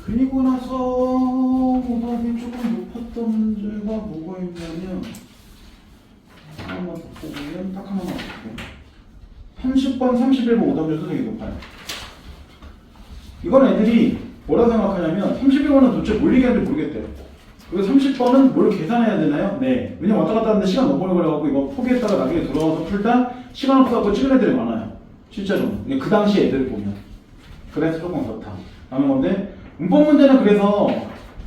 그리고 나서 오답이 조금 높았던 문제가 뭐가 있냐면 하나만 더 보면 딱 하나만 더 볼게요. 30번, 31번 오답 점수 되게 높아요. 이건 애들이 뭐라 생각하냐면 31번은 도대체 뭘 얘기하는지 모르겠대요. 그리고 30번은 뭘 계산해야 되나요? 네. 왜냐면 왔다 갔다 하는데 시간 너무 오래 걸려갖고 이거 포기했다가 나중에 돌아와서 풀다 시간 없어갖고 찍은 애들이 많아요. 실제로. 그 당시 애들을 보면. 그래서 조금 그렇다. 라는 건데 문법 문제는 그래서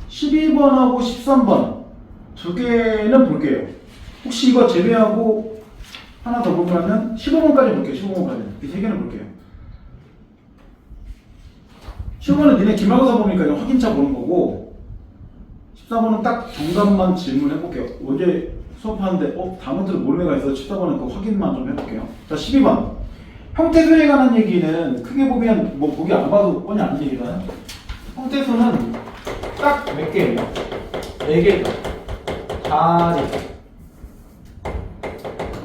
12번하고 13번 두 개는 볼게요. 혹시 이거 제외하고 하나 더 보면 15번까지 볼게요. 15번까지. 이 세 개는 볼게요. 15번은 니네 기말고사 보니까 이거 확인차 보는 거고 14번은 딱 정답만 질문해 볼게요. 어제 수업하는데 다음 문제를 모르는 애가 있어서 14번은 그 확인만 좀 해볼게요. 자 12번 형태소에 관한 얘기는 크게 보면 뭐 보기 안 봐도 뻔히 아는 얘기잖아요. 형태소는 딱 몇 개예요? 4개죠. 자리,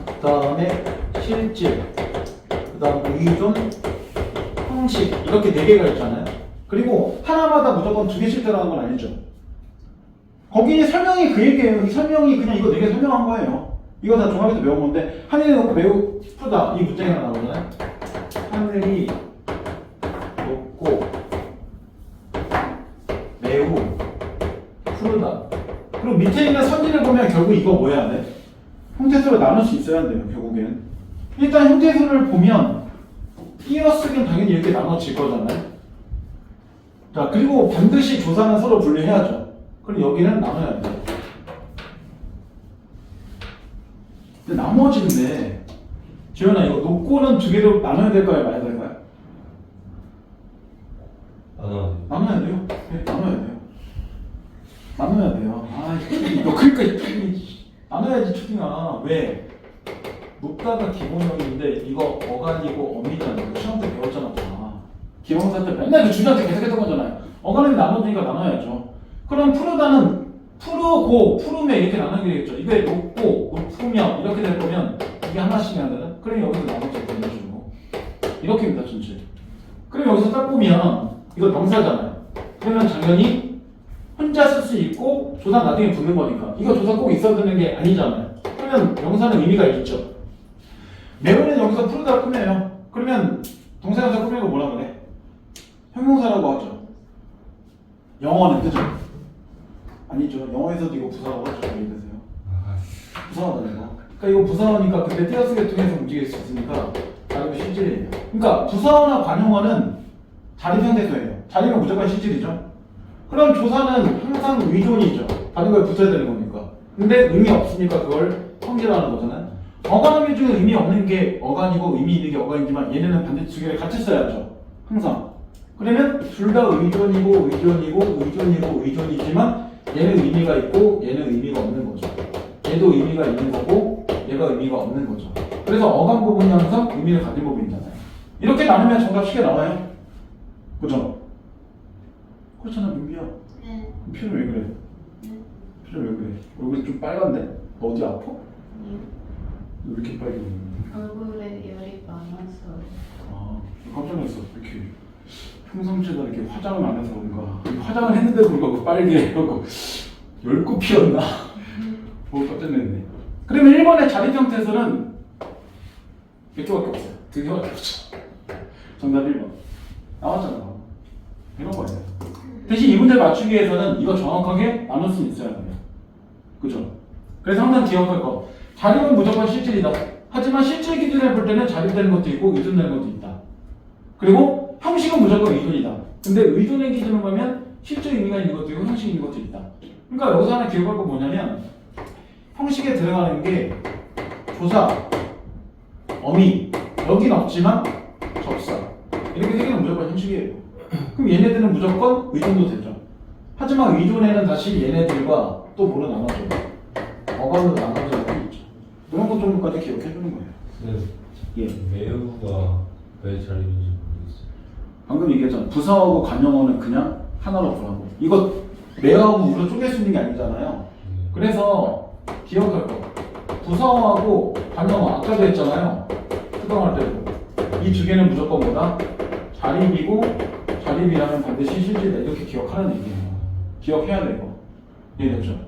그 다음에 실질, 그 다음에 의존, 형식 이렇게 4개가 있잖아요. 그리고 하나마다 무조건 2개씩 들어가는 건 아니죠. 거기 설명이 그 얘기예요. 이 설명이 그냥 이거 4개 설명한 거예요. 이거 다 종합에서 배운 건데 하늘이 높고 매우 푸르다 이 문장이 하나 나오잖아요. 하늘이 높고 매우 푸르다. 그리고 밑에 있는 선지를 보면 결국 이거 뭐 해야 돼? 형태수로 나눌 수 있어야 돼요. 결국엔 일단 형태수를 보면 띄어쓰기는 당연히 이렇게 나눠질 거잖아요. 자 그리고 반드시 조사는 서로 분리해야죠. 그리고 여기는 나눠야 돼요. 근데 나머지인데 지현아 이거 놓고는 2개로 나눠야 될까요? 말아야 될까요? 나눠야 돼요. 네, 나눠야 돼요. 나눠야 돼요. 아 이거 그러니까 나눠야지 초딩아. 왜? 높다가 기본형인데 이거 어간이고 어미잖아. 이거 시험 때 배웠잖아. 다. 기본사 때 맨날 그 주제한테 계속 했던 거잖아요. 어간이 나눠지니까 나눠야죠. 그럼 푸르다는 푸르고 푸르메 이렇게 나누게 되겠죠. 이게 높고 높으며 이렇게 될 거면 이게 하나씩 해야 되나? 그럼 여기서 나머지 이런 식으로 이렇게입니다 전체. 그럼 여기서 딱 보면 이거 명사잖아요. 그러면 당연히 혼자 쓸 수 있고 조사 나중에 붙는 거니까 이거 조사 꼭 있어야 되는 게 아니잖아요. 그러면 명사는 의미가 있죠. 매우는 여기서 푸르다 꾸며요. 그러면 동사에서 꾸미고 뭐라 그래? 형용사라고 하죠. 영어는 그죠? 아니죠. 영어에서도 이거 부사라고 하죠. 얘기하세요. 부사하다 이거. 그러니까 이거 부사어니까 근데 띄어쓰기 통해서 움직일 수 있으니까 자리도 실질이에요. 그러니까 부사어나 관용어는 자리형태소예요. 자리면 무조건 실질이죠. 그럼 조사는 항상 의존이죠. 다른 거에 붙어야 되는 거니까. 근데 의미 없으니까 그걸 성질하는 거잖아요. 어간의미 중에 의미 없는 게 어간이고 의미 있는 게 어간이지만 얘네는 반드시 2개를 같이 써야죠. 항상. 그러면 둘 다 의존이고 의존이고 의존이고 의존이지만 얘는 의미가 있고 얘는 의미가 없는 거죠. 얘도 의미가 있는 거고 얘가 의미가 없는 거죠. 그래서 어간 부분이 항상 의미를 가진 부분이잖아요. 이렇게 나누면 정답 쉽게 나와요. 그죠? 그렇잖아 민비야. 네. 표정 왜 그래? 네. 표정 왜 그래? 얼굴이 좀 빨간데? 어디 아파? 아니요. 왜 이렇게 빨개 보이는 얼굴에 열이 많아서. 아 깜짝 놀랐어. 이렇게 평상시에도 이렇게 화장을 안 해서 그런가. 화장을 했는데도 불구하고 빨개 하고 열꽃 피었나? 깜짝 놀랐네. 그러면 1번의 자리 형태에서는 몇 개밖에 없어요. 2개밖에 없죠. 정답 1번. 나왔잖아. 이런 거예요. 대신 이 문제를 맞추기 위해서는 이거 정확하게 나눌 수 있어야 돼요. 그죠? 그래서 항상 기억할 거. 자리는 무조건 실질이다. 하지만 실질 기준을 볼 때는 자리되는 것도 있고 의존되는 것도 있다. 그리고 형식은 무조건 의존이다. 근데 의존의 기준을 보면 실질 의미가 있는 것도 있고 형식이 있는 것도 있다. 그러니까 여기서 하나 기억할 거 뭐냐면 형식에 들어가는 게 조사, 어미, 여긴 없지만 접사. 이렇게 세 개는 무조건 형식이에요. 그럼 얘네들은 무조건 의존도 되죠. 하지만 의존에는 다시 얘네들과 또 뭐로 나눠져요? 어간으로 나눠져 있죠. 이런 것 정도까지 기억해 주는 거예요. 네. 예. 매우가 왜 잘 있는지 모르겠어요. 방금 얘기했잖아. 부사어하고 관용어는 그냥 하나로 보라고. 이거 매하고 우로 쪼갤 수 있는 게 아니잖아요. 그래서 기억할 거. 부사어하고 관용어 아까도 했잖아요. 수동할 때도. 이 2개는 무조건 뭐다? 자립이고 자립이라면 반드시 실질이다. 이렇게 기억하라. 하는 얘기예요. 기억해야 돼 이거. 이해됐죠?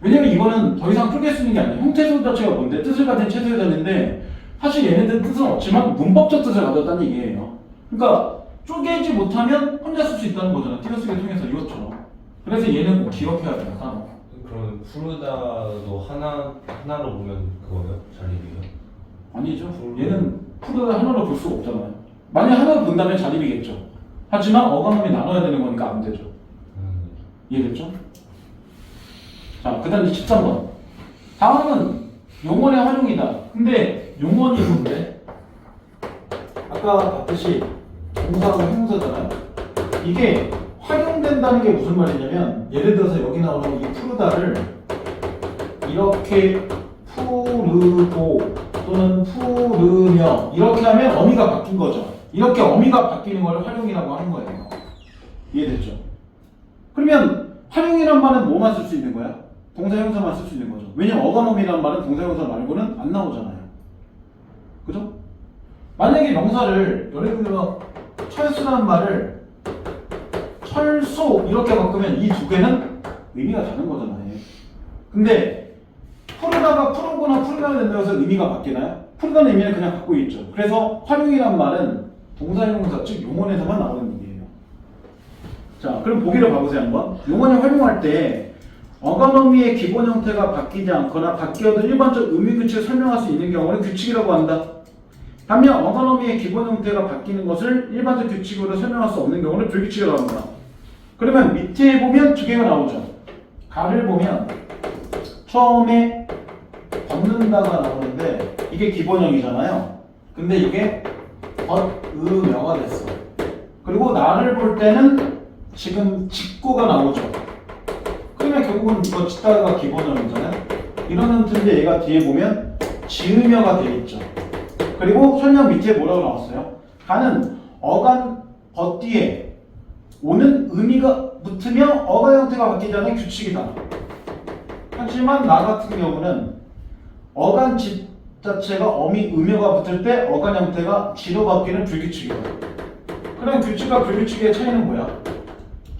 왜냐면 이거는 더 이상 쪼갤 수 있는 게 아니에요. 형태소 자체가 뭔데 뜻을 가진 채소회전인데 사실 얘네들 뜻은 없지만 문법적 뜻을 가졌다는 얘기예요. 그러니까 쪼개지 못하면 혼자 쓸 수 있다는 거잖아. 띄어쓰기 통해서 이것처럼. 그래서 얘는 꼭 기억해야 돼요. 단어. 그럼 푸르다도 하나로 보면 그거예요? 자립이에요? 아니죠. 얘는 푸르다 하나로 볼 수가 없잖아요. 만약 하나로 본다면 자립이겠죠. 하지만 어감이 나눠야 되는 거니까 안 되죠. 이해됐죠? 자, 그 다음 13번. 다음은 용언의 활용이다. 근데 용언이 뭔데? 아까 봤듯이 동사하고 형용사잖아요. 이게 활용된다는 게 무슨 말이냐면 예를 들어서 여기 나오는 이 푸르다를 이렇게 푸르고 또는 푸르며 이렇게 하면 어미가 바뀐 거죠. 이렇게 어미가 바뀌는 걸 활용이라고 하는 거예요. 이해됐죠? 그러면 활용이란 말은 뭐만 쓸 수 있는 거야? 동사 형사만 쓸 수 있는 거죠. 왜냐면 어감어미라는 말은 동사 형사 말고는 안 나오잖아요. 그죠? 만약에 명사를 예를 들어 철수라는 말을 철소 이렇게 바꾸면 이 두 개는 의미가 다른 거잖아요. 근데 푸르다가 푸르거나 푸르면 된다고 해서 의미가 바뀌나요? 푸르다는 의미는 그냥 갖고 있죠. 그래서 활용이란 말은 동사 형사 즉 용언에서만 나오는 얘기예요. 자, 그럼 보기를 봐보세요 한번. 용언이 활용할 때 어감어미의 기본 형태가 바뀌지 않거나 바뀌어도 일반적 의미 규칙을 설명할 수 있는 경우는 규칙이라고 한다. 반면 어감어미의 기본 형태가 바뀌는 것을 일반적 규칙으로 설명할 수 없는 경우는 불규칙이라고 합니다. 그러면 밑에 보면 두 개가 나오죠. 가를 보면 처음에 걷는다가 나오는데 이게 기본형이잖아요. 근데 이게 걷으며가 됐어. 그리고 나를 볼 때는 지금 직구가 나오죠. 그러면 결국은 이거 짓다가 기본형이잖아요. 이런 형태인데 얘가 뒤에 보면 지으며가 되어 있죠. 그리고 설명 밑에 뭐라고 나왔어요? 가는 어간 뒤에 오는 의미가 붙으며 어가 형태가 바뀌지 않는 규칙이다. 하지만 나 같은 경우는 어간 집 자체가 어미 음여가 붙을 때 어간 형태가 지로 바뀌는 불규칙이다. 그럼 규칙과 불규칙의 차이는 뭐야?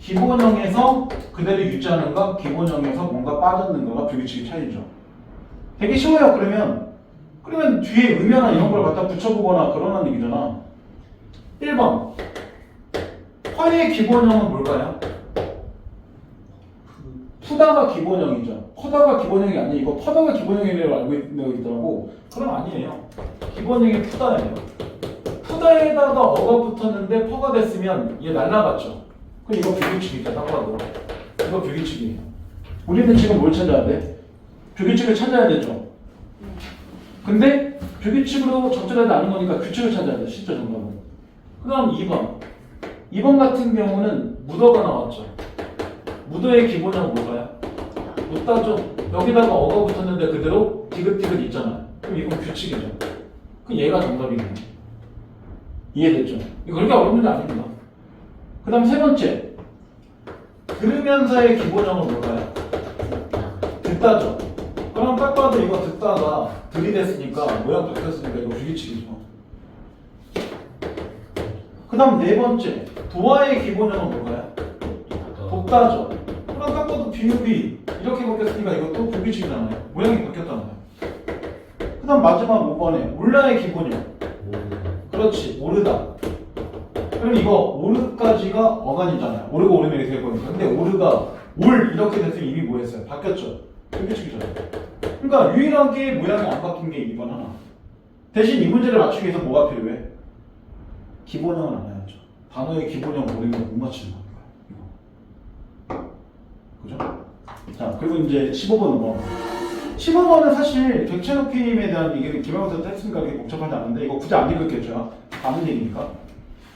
기본형에서 그대로 유지하는 거, 기본형에서 뭔가 빠졌는 거가 불규칙의 차이죠. 되게 쉬워요. 그러면 뒤에 의미나 이런 걸 갖다 붙여보거나 그러는 얘기잖아. 1번 화의 기본형은 뭘까요? 푸다가 기본형이죠. 퍼다가 기본형이 아니에요. 이거 퍼다가 기본형이라고 알고 있더라고. 그럼 아니에요. 기본형이 푸다예요. 푸다에다가 어가 붙었는데 퍼가 됐으면 얘 날라갔죠. 그럼 이거 불규칙이죠. 딱 봐도. 이거 불규칙이에요. 우리는 지금 뭘 찾아야 돼? 불규칙을 찾아야 되죠. 근데 불규칙으로 적절하지 않은 거니까 규칙을 찾아야 돼. 실제 정답은. 그 다음 2번. 2번 같은 경우는 묻어가 나왔죠. 묻어의 기본형은 뭘까요? 묻다죠. 여기다가 어가 붙었는데 그대로 디귿디귿 있잖아요. 그럼 이건 규칙이죠. 그럼 얘가 정답이네요. 이해됐죠? 이거 그렇게 어려운 게 아닙니다. 그 다음 세 번째. 들으면서의 기본형은 뭘까요? 듣다죠. 그럼 딱 봐도 이거 듣다가 들이댔으니까 모양 바뀌었으니까 이거 불규칙이죠. 그 다음 네 번째. 도화의 기본형은 뭘까요? 돕다죠. 그럼 딱 봐도 비읍이 이렇게 바뀌었으니까 이것도 불규칙이잖아요. 모양이 바뀌었잖아요. 그 다음 마지막 5번에 올라의 기본형. 그렇지. 오르다. 그럼 이거 오르까지가 어간이잖아요. 오르고 오르면 이렇게 될 거니까. 근데 오르가 올 이렇게 됐으면 이미 뭐 했어요? 바뀌었죠. 불규칙이잖아요. 그러니까 유일하게 모양이 안 바뀐 게 2번 하나. 대신 이 문제를 맞추기 위해서 뭐가 필요해? 기본형은 알아야죠. 단어의 기본형 모르면 못 맞추는 거니까. 그죠? 자, 그리고 이제 15번 넘어. 15번은 사실 객체 높임에 대한 얘기를 김영호에서 했으니까 그렇게 복잡하지 않은데 이거 굳이 안 읽었겠죠. 아는 얘기니까.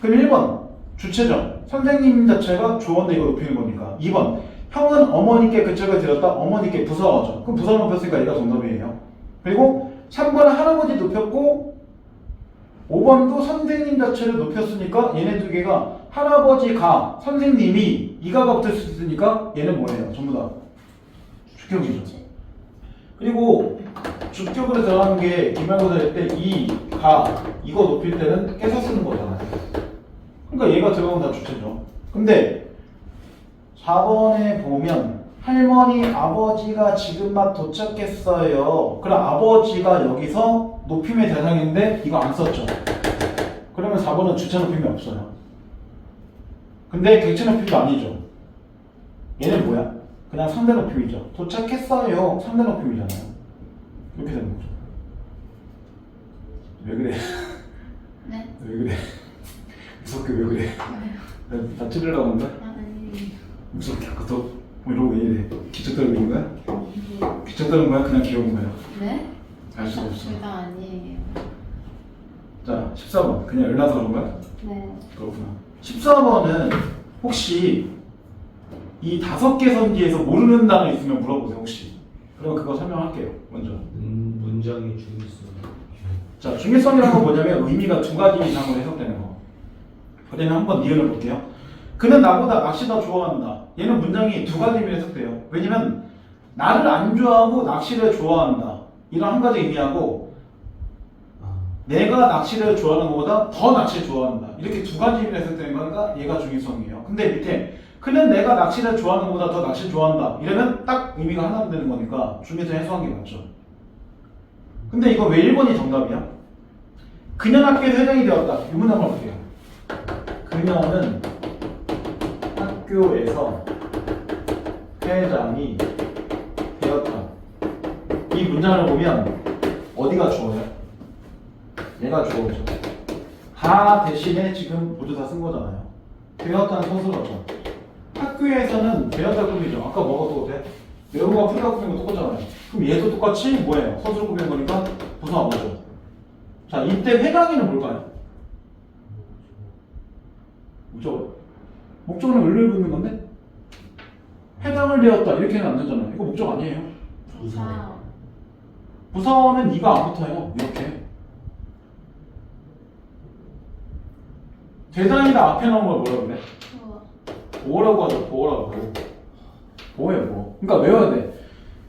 그럼 1번 주체적. 선생님 자체가 조언데 이거 높이는 거니까. 2번 형은 어머니께 그 책을 드렸다. 어머니께 부서워죠. 그럼 부서 높였으니까 얘가 정답이에요. 그리고 3번은 할아버지 높였고 5번도 선생님 자체를 높였으니까 얘네 두 개가 할아버지가 선생님이 이가가 붙을 수 있으니까 얘는 뭐예요? 전부 다 주격이죠. 그리고 주격으로 들어가는 게 기말고사 할 때 이, 가 이거 높일 때는 깨서 쓰는 거잖아요. 그러니까 얘가 들어가면 다 주체죠. 근데 4번에 보면 할머니 아버지가 지금 막 도착했어요. 그럼 아버지가 여기서 높임의 대상인데 이거 안 썼죠. 그러면 4번은 주체 높임이 없어요. 근데 객체 높임도 아니죠. 얘는 뭐야? 그냥 상대 높임이죠. 도착했어요. 상대 높임이잖아요. 이렇게 되는 거죠. 왜 그래? 네? 왜 그래? 무섭게 왜 그래? 나 찌르려고 한다? 아니. 무섭게 아까 또 이러고 왜 이래? 기척 떨고 있는 거야? 기척 떨는 거야? 그냥 귀여운 거야? 네? 알 수가 없어. 둘 다 아니에요. 자, 14번. 그냥 열나서 그런 거야? 네. 그렇구나. 14번은 혹시 이 5개 선지에서 모르는 단어 있으면 물어보세요, 혹시. 그럼 그거 설명할게요, 먼저. 문장의 중요성. 자, 중요성이라는 건 뭐냐면 의미가 2가지 이상으로 해석되는 거. 그러면 한번 이해를 볼게요. 그는 나보다 낚시 더 좋아한다. 얘는 문장이 2가지 의미로 해석돼요. 왜냐면 나를 안 좋아하고 낚시를 좋아한다. 이런 한 가지 의미하고 내가 낚시를 좋아하는 것보다 더 낚시를 좋아한다. 이렇게 2가지 의미로 해석되는 거니까 얘가 중요성이에요. 근데 밑에 그는 내가 낚시를 좋아하는 것보다 더 낚시를 좋아한다. 이러면 딱 의미가 하나 되는 거니까 중에서 해석한 게 맞죠. 근데 이거 왜 1번이 정답이야? 그녀는 학교에서 회장이 되었다. 이 문장만 볼게요. 그녀는 학교에서 회장이 되었다. 이 문장을 보면 어디가 주어요? 얘가 주어죠. 다 대신에 지금 모두 다 쓴 거잖아요. 되었다는 선수라죠. 학교에서는 되었다 꾸미죠. 아까 뭐가 똑같아? 외우가 풀이가 꾸민 거 똑같잖아요. 그럼 얘도 똑같이 뭐예요? 선수로 꾸민 거니까 부수한 거죠. 자, 이때 회장이는 뭘까요? 목적어. 목적어는 을을 붙는 건데? 회장을 되었다. 이렇게는 안 되잖아요. 이거 목적 아니에요. 부사. 부사어는 이가 안 붙어요. 이렇게. 대상이다 앞에 나온 걸 뭐라고 그래? 보호라고 하죠. 보호라고. 보호예요, 보호. 그러니까 외워야 돼.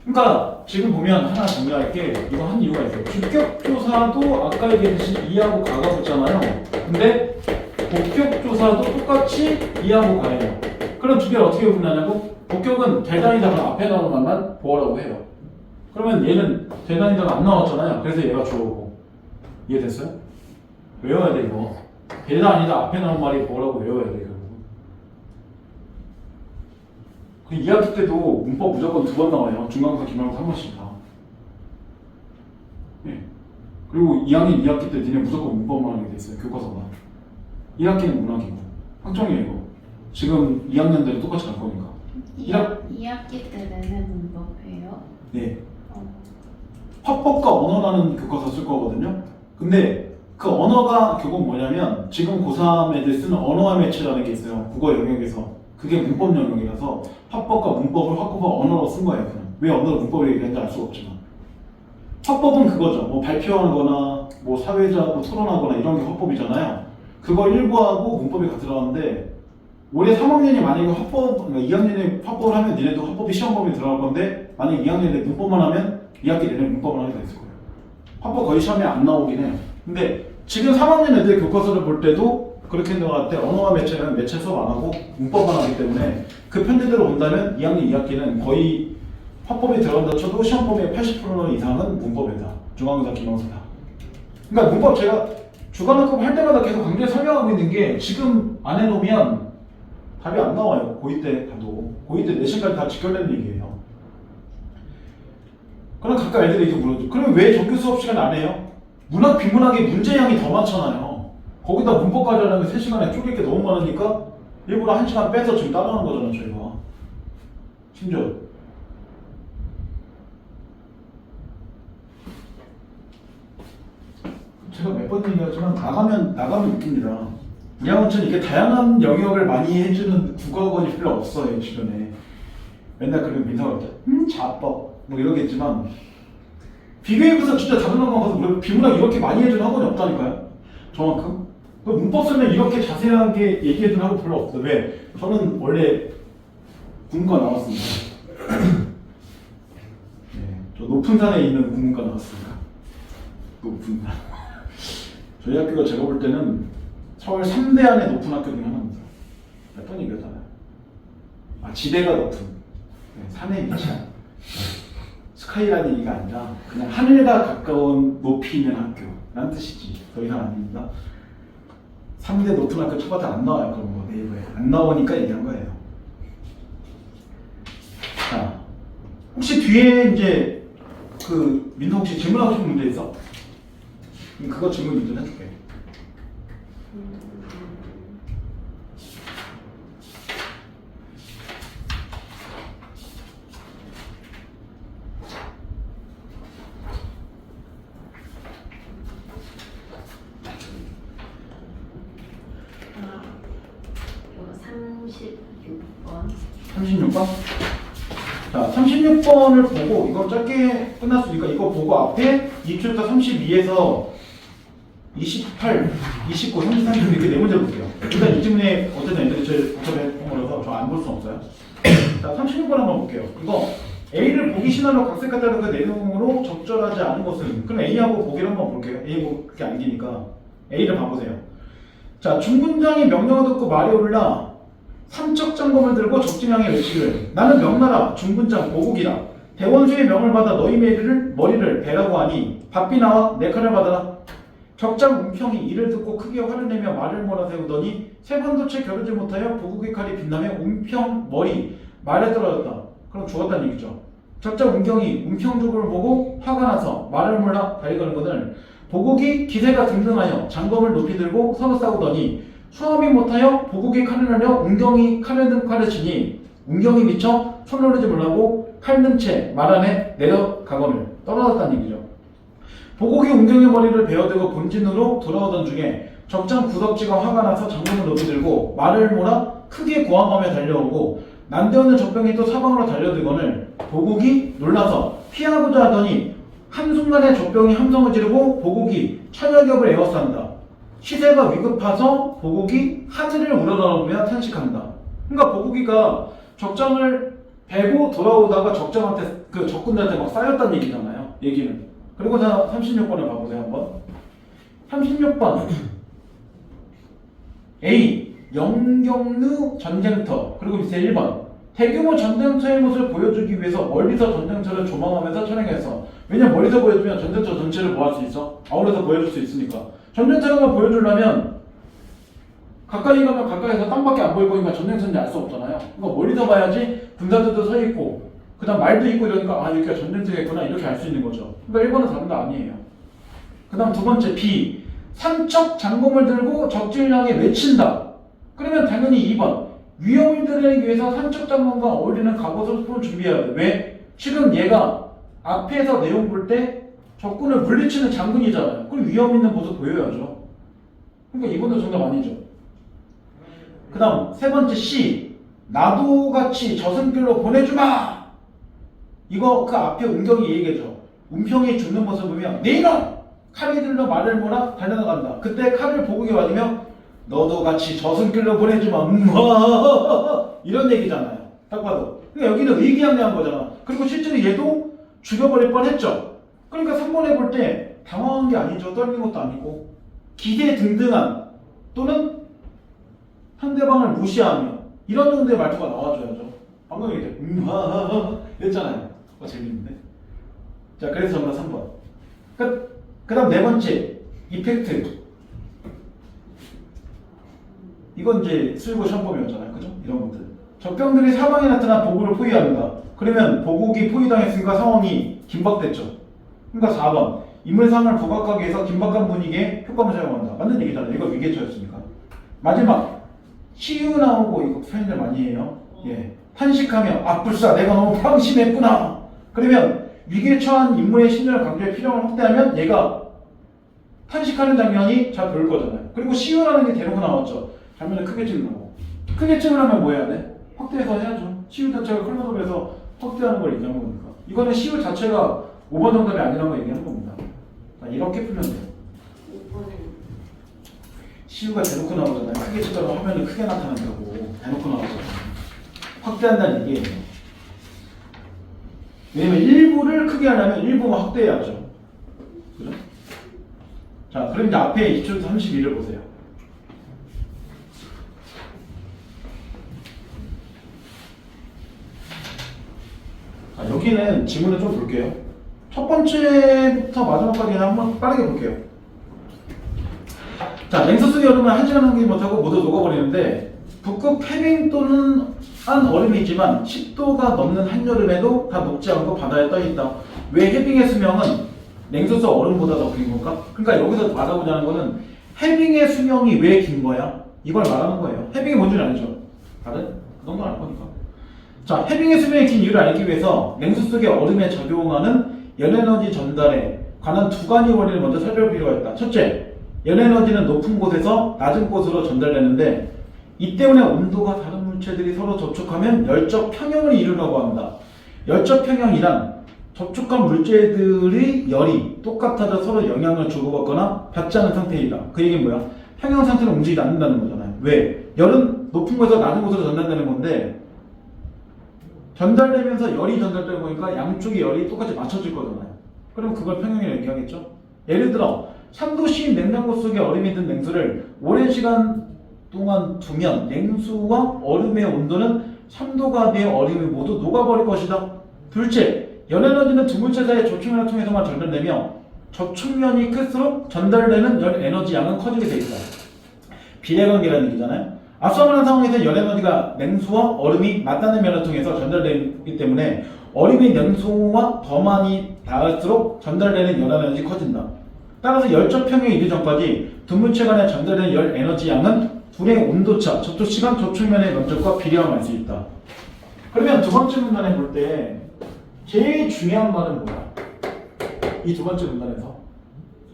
그러니까 지금 보면 하나 정리할게. 이거 한 이유가 있어요. 주격조사도 아까 얘기했듯이 이하고 가가 붙잖아요. 근데 복격조사도 똑같이 이하고 가예요. 그럼 두 개를 어떻게 구분하냐고? 복격은 대단이다가 앞에 나오는 말만 보호라고 해요. 그러면 얘는 대단이다가 안 나왔잖아요. 그래서 얘가 주어고. 이해됐어요? 외워야 돼 이거. 대단이다 앞에 나온 말이 보호라고 외워야 돼 이거. 그 2학기 때도 문법 무조건 2번 나와요. 중간고사, 기말고사 한 번씩 다. 네. 그리고 2학년 2학기 때 니네 무조건 문법만 하게 돼 있어요. 교과서가. 1학기는 문학이고. 확정이에요 이거. 지금 2학년들은 똑같이 갈 거니까. 2학기 때 내내 문법해요? 네. 화법과 언어라는 교과서 쓸 거거든요. 근데 그 언어가 결국 뭐냐면 지금 고3 애들 쓰는 언어와 매체라는 게 있어요. 국어 영역에서. 그게 문법 영역이라서 화법과 문법을 화법과 언어로 쓴 거예요. 그냥. 왜 언어를 문법으로 얘기하는지 알 수가 없지만. 화법은 그거죠. 뭐 발표하거나 뭐 사회자하고 토론하거나 이런 게 화법이잖아요. 그거 일부하고 문법이 같이 들어가는데 올해 3학년이 만약에 화법, 그러니까 2학년에 화법을 하면 니네도 화법이 시험범위에 들어갈 건데 만약에 2학년에 문법만 하면 2학기 내내 문법을 하게 돼 있을 거예요. 화법 거의 시험에 안 나오긴 해요. 근데 지금 3학년 애들 교과서를 볼 때도 그렇게 들어갈 때 언어와 매체는 매체 수업 안 하고 문법만 하기 때문에 그 편제대로 본다면 2학년 2학기는 거의 화법에 들어간다 쳐도 시험 범위의 80% 이상은 문법이다. 중앙고사, 기말고사다. 그러니까 문법 제가 주간학급 할 때마다 계속 강조해 설명하고 있는 게 지금 안 해놓으면 답이 안 나와요. 고2 때 가도. 고2 때 내신까지 다 직결되는 얘기예요. 그럼 각각 애들이 이렇게 물어줘. 그러면 왜 정규 수업 시간 안 해요? 문학, 비문학의 문제량이 더 많잖아요. 거기다 문법까지 하려면 3시간에 쪼갤 게 너무 많으니까 일부러 1시간 빼서 지금 따라하는 거잖아요, 저희가. 심지어. 제가 몇 번 얘기하지만 나가면 웃깁니다. 우리학원처럼 이렇게 다양한 영역을 많이 해주는 국어학원이 필요 없어요, 주변에. 맨날 그런 민사가 있죠. 자법 뭐 이러겠지만 비교해보서 진짜 다른 학원 가서 우리 비문학 이렇게 많이 해주는 학원이 없다니까요. 저만큼. 그 문법 쓰면 이렇게 자세하게 얘기해주는 학원 별로 없어요. 왜? 저는 원래 국문과 나왔습니다. 네, 저 높은 산에 있는 국문과 나왔습니다. 높은 산. 저희 학교가 제가 볼 때는 서울 3대 안에 높은 학교 중에 하나입니다. 몇 번 얘기했잖아요. 지대가 높은 산에 위치한 스카이라는 얘기가 아니라 그냥 하늘과 가까운 높이 있는 학교라는 뜻이지. 더 이상 아닙니다. 3대 높은 학교 쳐봐도 안 나와요. 그런 거 네이버에 안 나오니까 얘기한 거예요. 자, 혹시 뒤에 이제 그 민서 혹시 질문하고 싶은 문제 있어? 그럼 그거 질문 문제 해줄게. 이거 36번. 36번? 자, 36번을 보고 이거 짧게 끝났으니까 이거 보고 앞에 2초부터 32에서 28, 29, 33 이렇게 네 문제 볼게요. 일단 이 질문에 어떤 애들이 제일 복잡해 보여서 저 안 볼 수 없어요. 자, 36번 한번 볼게요. 이거 A를 보기 신화로 각색했다는 그 내용으로 적절하지 않은 것은, 그럼 A하고 보기를 한번 볼게요. A 보고 그게 안기니까 A를 봐보세요. 자, 중군장이 명령을 듣고 말이 올라 삼척 장검을 들고 적진향에 외치기를 나는 명나라 중군장 보국이라 대원수의 명을 받아 너희 머리를 베라고 하니 바삐 나와 내 칼을 받아라. 적장 운평이 이를 듣고 크게 화를 내며 말을 몰아세우더니 세 번도 채 겨루지 못하여 보국의 칼이 빛나며 운평 머리 말에 떨어졌다. 그럼 죽었다는 얘기죠. 적장 운경이 운평 죽음을 보고 화가 나서 말을 몰아 달리거는거늘 보국이 기세가 등등하여 장검을 높이 들고 서로 싸우더니 수험이 못하여 보국이 칼을 하려 운경이 칼을 든 칼을 치니 운경이 미쳐 손을 흐르지 못하고 칼 든 채 말 안에 내려가거늘 떨어졌다는 얘기죠. 보국이 운경의 머리를 베어들고 본진으로 돌아오던 중에 적장 구덕지가 화가 나서 장검을 높이 들고 말을 몰아 크게 고함하며 달려오고 난데없는 적병이 또 사방으로 달려들거늘 보국이 놀라서 피하고자 하더니 한순간에 적병이 함성을 지르고 보국이 천여겹을 에워싼다. 시세가 위급해서 보국이 하늘을 우러러보며 탄식한다. 그러니까 보국이가 적장을 베고 돌아오다가 적장한테 그 적군들한테 막 쌓였다는 얘기잖아요. 얘기는. 그리고 자 36번을 봐보세요 한번. 36번 A 영경루 전쟁터 그리고 밑에 1번 대규모 전쟁터의 모습을 보여주기 위해서 멀리서 전쟁터를 조망하면서 촬영해서 왜냐면 멀리서 보여주면 전쟁터 전체를 뭐 할 수 있어? 아우러서 보여줄 수 있으니까 전쟁터를 보여주려면 가까이 가면 가까이서 땅밖에 안 보일 거니까 전쟁터인지 알 수 없잖아요. 그러니까 멀리서 봐야지 군사들도 서 있고 그 다음 말도 있고 이러니까 아 여기가 전쟁터가 있구나 이렇게 알 수 있는 거죠. 그러니까 1번은 답은 아니에요. 그 다음 두 번째 B 삼척 장검을 들고 적진을 향해 외친다. 그러면 당연히 2번 위험을 드러내기 위해서 삼척 장검과 어울리는 갑옷을 준비해야 돼. 왜? 지금 얘가 앞에서 내용 볼 때 적군을 물리치는 장군이잖아요. 그럼 위험 있는 모습 보여야죠. 그러니까 이번도 정답 아니죠. 그 다음 세 번째 C 나도 같이 저승길로 보내주마. 이거 그 앞에 운경이 얘기죠. 운평이 죽는 모습을 보면 내 이놈! 칼이 들러 말을 몰아 달려나간다. 그때 칼을 보국에 맞으며 너도 같이 저승길로 보내주마. 이런 얘기잖아요. 딱 봐도. 그러니까 여기는 의기양양한 거잖아. 그리고 실제로 얘도 죽여버릴 뻔했죠. 그러니까 3번에 볼 때 당황한 게 아니죠. 떨리는 것도 아니고 기대 등등한 또는 상대방을 무시하며 이런 정도의 말투가 나와줘야죠. 방금 이제 이랬잖아요. 재밌는데. 자, 그래서 정답 3번. 그 다음 네 번째 이펙트. 이건 이제 수일고 시험범위였잖아요. 그죠? 이런 것들. 적병들이 사방에 나타나 보국을 포위합니다. 그러면 보국이 포위당했으니까 상황이 긴박됐죠. 그러니까 4번 인물상을 부각하기 위해서 긴박한 분위기에 효과를 사용한다. 맞는 얘기잖아요. 이거 위계처였으니까. 마지막 치유 나오고 이거 표현들 많이 해요. 예. 탄식하며 아 불사 내가 너무 방심했구나. 그러면 위기에 처한 인물의 신념을 강조해 필요함을 확대하면 얘가 탄식하는 장면이 잘 보일 거잖아요. 그리고 시유라는 게 대놓고 나왔죠. 장면을 크게 찍는다고. 크게 찍으려면 뭐 해야 돼? 확대해서 해야죠. 시유 자체가 클로즈업에서 확대하는 걸 얘기하는 거니까. 이거는 시유 자체가 5번 정답이 아니라는 걸 얘기하는 겁니다. 자, 이렇게 풀면 돼요. 시유가 대놓고 나오잖아요. 크게 찍어서 화면이 크게 나타난다고 대놓고 나오잖아요. 확대한다는 얘기예요. 왜냐면 일부를 크게 하려면 일부만 확대해야죠. 그죠? 자, 그럼 이제 앞에 2초부터 32를 보세요. 여기는 지문을 좀 볼게요. 첫 번째부터 마지막까지 그냥 한번 빠르게 볼게요. 자, 냉수 속의 얼음은 한 시간 넘기지 못하고 모두 녹아버리는데 북극 해빙 또는 한 얼음이지만 10도가 넘는 한여름에도 다 녹지 않고 바다에 떠있다. 왜 해빙의 수명은 냉수 속 얼음보다 더 긴 건가? 그러니까 여기서 말하고자 하는 거는 해빙의 수명이 왜 긴 거야? 이걸 말하는 거예요. 해빙이 뭔지 알죠? 다들? 그 정도는 알 거니까. 자, 해빙의 수명이 긴 이유를 알기 위해서 냉수 속의 얼음에 작용하는 열에너지 전달에 관한 두 가지 원리를 먼저 살펴볼 필요가 있다. 첫째, 열에너지는 높은 곳에서 낮은 곳으로 전달되는데 이 때문에 온도가 다른 물체들이 서로 접촉하면 열적 평형을 이루려고 한다. 열적 평형이란 접촉한 물체들의 열이 똑같아져 서로 영향을 주고받거나 받지 않은 상태이다. 그 얘기는 뭐야? 평형 상태는 움직이지 않는다는 거잖아요. 왜? 열은 높은 곳에서 낮은 곳으로 전달되는 건데 전달되면서 열이 전달되다 보니까 양쪽의 열이 똑같이 맞춰질 거잖아요. 그럼 그걸 평형이라고 얘기하겠죠? 예를 들어 3도씨 냉장고 속에 얼음이 든 냉수를 오랜 시간 동안 두면 냉수와 얼음의 온도는 3도가 되어 얼음이 모두 녹아버릴 것이다. 둘째, 열에너지는 두 물체 사이의 접촉면을 통해서만 전달되며 접촉면이 클수록 전달되는 열 에너지 양은 커지게 돼 있다. 비례관계라는 얘기잖아요. 앞서 말한 상황에서 열에너지가 냉수와 얼음이 맞닿는 면을 통해서 전달되기 때문에 얼음이 냉수와 더 많이 닿을수록 전달되는 열에너지 커진다. 따라서 열적 평형에 이르기 전까지 두 물체 간에 전달되는 열 에너지 양은 둘의 온도차, 접촉시간, 접촉면의 면적과 비례함을 알 수 있다. 그러면 두 번째 문단에 볼 때 제일 중요한 말은 뭐야? 이 두 번째 문단에서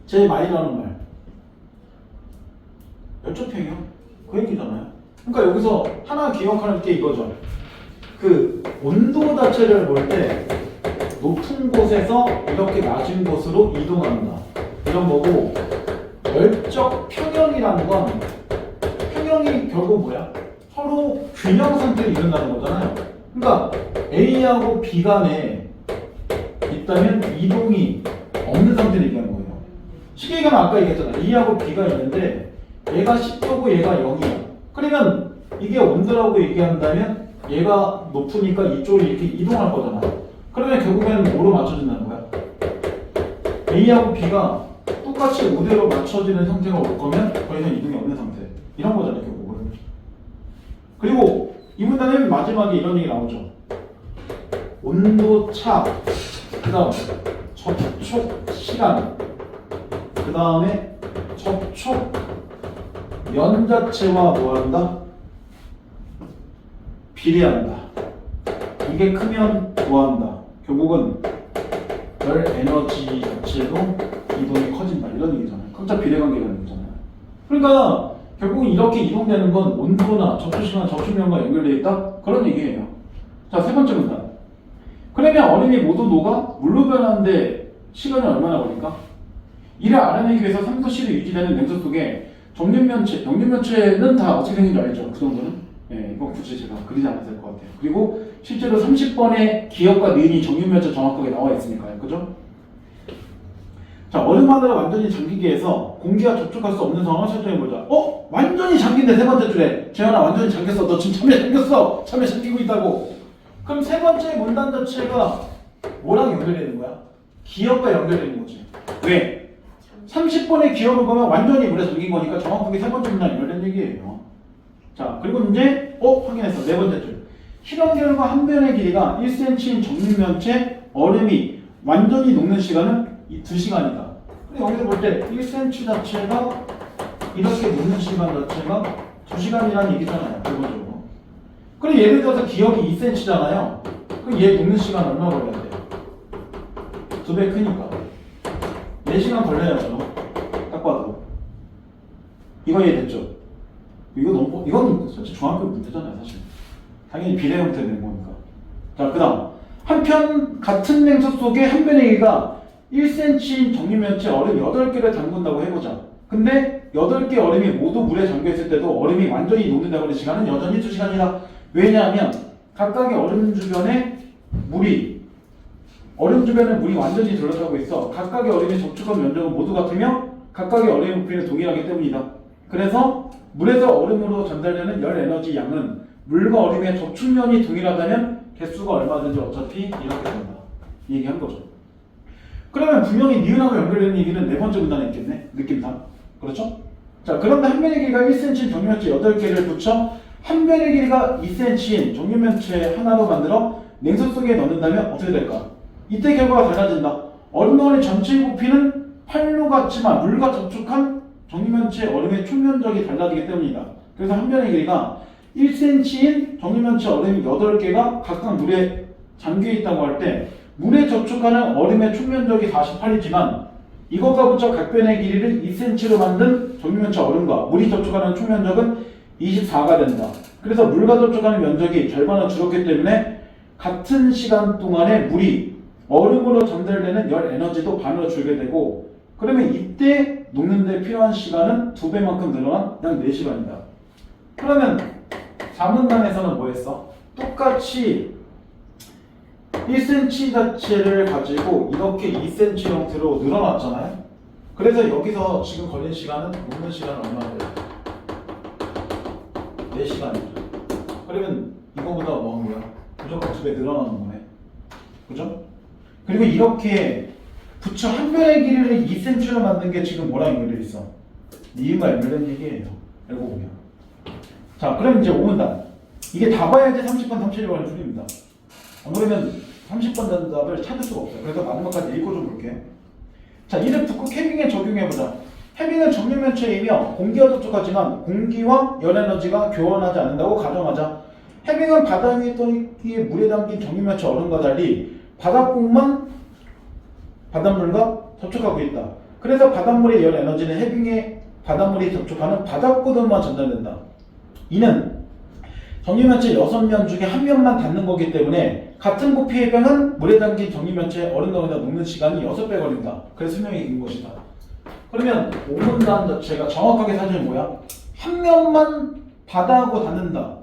제일 많이 나오는 말 열적 평형? 그 얘기잖아요. 그러니까 여기서 하나 기억하는 게 이거죠. 그 온도 자체를 볼 때 높은 곳에서 이렇게 낮은 곳으로 이동한다. 이런 거고 열적 평형이라는 건 평형이 결국 뭐야? 서로 균형 상태를 이룬다는 거잖아요. 그러니까 A하고 B 간에 있다면 이동이 없는 상태를 얘기하는 거예요. 시계가 아까 얘기했잖아. A하고 B가 있는데 얘가 10도고 얘가 0이야. 그러면 이게 온도라고 얘기한다면 얘가 높으니까 이쪽으로 이렇게 이동할 거잖아. 그러면 결국에는 뭐로 맞춰진다는 거야? A하고 B가 똑같이 5대로 맞춰지는 형태가 올 거면 더 이상 이동이 없는 상태. 이런 거잖아요, 결국은. 그리고 이 문단의 마지막에 이런 얘기 나오죠. 온도차, 그 다음 접촉 시간, 그 다음에 접촉 면 자체와 뭐한다? 비례한다. 이게 크면 뭐한다? 결국은 열 에너지 자체로 이동이 커진다. 이런 얘기잖아요. 각자 비례관계라는 얘기잖아요. 그러니까 결국은 이렇게 이동되는 건 온도나 접촉시간, 접촉면과 연결되어 있다? 그런 얘기예요. 자, 세 번째 문단. 그러면 얼음이 모두 녹아 물로 변하는데 시간이 얼마나 걸릴까? 이를 알아내기 위해서 3도씨로 유지되는 냉수 속에 정육면체, 역류면체는 다 어떻게 생긴지 알죠? 그 정도는? 예, 이건 굳이 제가 그리지 않아도 될 것 같아요. 그리고 실제로 30번의 기억과 니은이 정육면체 정확하게 나와 있으니까요. 그죠? 자, 얼음 하나를 완전히 잠기기 위해서 공기와 접촉할 수 없는 상황을 설정해보자. 완전히 잠긴데 세 번째 줄에 재현아 완전히 잠겼어. 너 지금 참에 잠겼어. 참에 잠기고 있다고. 그럼 세 번째 문단 자체가 뭐랑 연결되는 거야? 기억과 연결되는 거지. 왜? 30번의 기억을 보면 완전히 물에 잠긴 거니까 정확하게 세 번째 문단 연결된 얘기예요. 자, 그리고 이제 확인했어. 네 번째 줄. 실험결과 한 변의 길이가 1cm인 정육면체 얼음이 완전히 녹는 시간은 2시간이다. 근데 여기서 볼 때 1cm 자체가 이렇게 녹는 시간 자체가 2시간이라는 얘기잖아요. 기본적으로. 그럼 예를 들어서 기억이 2cm잖아요. 그럼 얘 녹는 시간 얼마 걸려야 돼요? 2배 크니까 4시간 걸려야죠. 딱 봐도. 이거 이해됐죠? 이건 사실 중학교 문제잖아요, 사실. 당연히 비례 형태 되는 거니까. 자, 그 다음. 한편 같은 냉수 속에 한 변의 길이가 1cm인 정육면체 얼음 8개를 담근다고 해보자. 근데 8개 얼음이 모두 물에 잠겨있을 때도 얼음이 완전히 녹는다고 하는 시간은 여전히 2시간이다. 왜냐하면 각각의 얼음 주변에 물이 완전히 들어가고 있어. 각각의 얼음이 접촉한 면적은 모두 같으며 각각의 얼음의 부피는 동일하기 때문이다. 그래서 물에서 얼음으로 전달되는 열 에너지 양은 물과 얼음의 접촉면이 동일하다면 개수가 얼마든지 어차피 이렇게 된다. 얘기한 거죠. 그러면 분명히 니은하고 연결되는 얘기는 네 번째 문단에 있겠네. 느낌상. 그렇죠? 자, 그런데 한 변의 길이가 1cm인 정육면체 8개를 붙여 한 변의 길이가 2cm인 정육면체 하나로 만들어 냉수 속에 넣는다면 어떻게 될까? 이때 결과가 달라진다. 얼음덩어리 전체 부피는 활로 같지만 물과 접촉한 정육면체 얼음의 총면적이 달라지기 때문이다. 그래서 한 변의 길이가 1cm인 정육면체 얼음이 8개가 각각 물에 잠겨 있다고 할 때 물에 접촉하는 얼음의 총면적이 48이지만 이것과 붙여 각 변의 길이를 2cm로 만든 정육면체 얼음과 물이 접촉하는 총면적은 24가 된다. 그래서 물과 접촉하는 면적이 절반은 줄었기 때문에 같은 시간 동안에 물이 얼음으로 전달되는 열 에너지도 반으로 줄게 되고 그러면 이때 녹는 데 필요한 시간은 2배만큼 늘어난 약 4시간이다. 그러면 4문단에서는 뭐 했어? 똑같이 1cm 자체를 가지고 이렇게 2cm 형태로 늘어났잖아요. 그래서 여기서 지금 걸린 시간은 녹는 시간은 얼마예요? 4시간이죠. 그러면 이거보다 뭐 한 거야? 무조건 2배 늘어나는 거네. 그죠? 그리고 이렇게 부처 한 변의 길이를 2cm로 만든 게 지금 뭐랑 연결되어 있어? 니은과 연결된 얘기예요. 알고 보면. 자, 그럼 이제 5문단. 이게 다 봐야지 30번 37번 풀입니다. 안 그러면 30번 정답을 찾을 수가 없어요. 그래서 마지막까지 읽고 좀 볼게. 자, 이를 북극 해빙에 적용해보자. 해빙은 정육면체이며 공기와 접촉하지만 공기와 열에너지가 교환하지 않는다고 가정하자. 해빙은 바다 위에 떠있기에 물에 담긴 정육면체 얼음과 달리 바닷물만 바닷물과 접촉하고 있다. 그래서 바닷물의 열 에너지는 해빙에 바닷물이 접촉하는 바닷고도만 전달된다. 이는 정육면체 6면 중에 한 면만 닿는 거기 때문에 같은 부피 해병은 물에 담긴 정육면체 얼음덩이다 녹는 시간이 6배 걸린다. 그래서 설명이 긴 것이다. 그러면 5문단 자체가 정확하게 사전이 뭐야? 한 면만 바다하고 닿는다.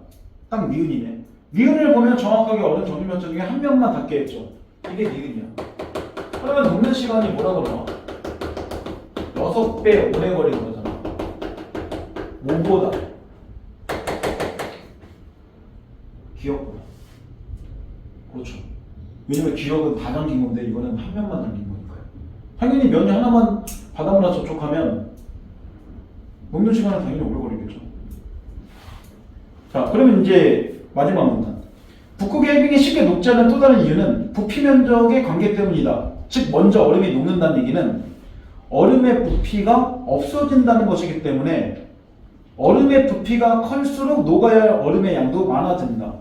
딱 니은이네. 니은을 보면 정확하게 얼음 정육면체 중에 한 면만 닿게 했죠. 이게 니은이야. 그러면 녹는 시간이 뭐라고 나와? 6배 오래 걸리는 거잖아. 뭐보다? 기억보다. 그렇죠. 왜냐면 기억은 다 담긴 건데 이거는 한 면만 담긴 거니까요. 당연히 면이 하나만 바닷물과 접촉하면 녹는 시간은 당연히 오래 걸리겠죠. 자, 그러면 이제 마지막 문단. 북극의 해빙이 쉽게 녹지 않는 또 다른 이유는 부피 면적의 관계 때문이다. 즉 먼저 얼음이 녹는다는 얘기는 얼음의 부피가 없어진다는 것이기 때문에 얼음의 부피가 클수록 녹아야 할 얼음의 양도 많아진다.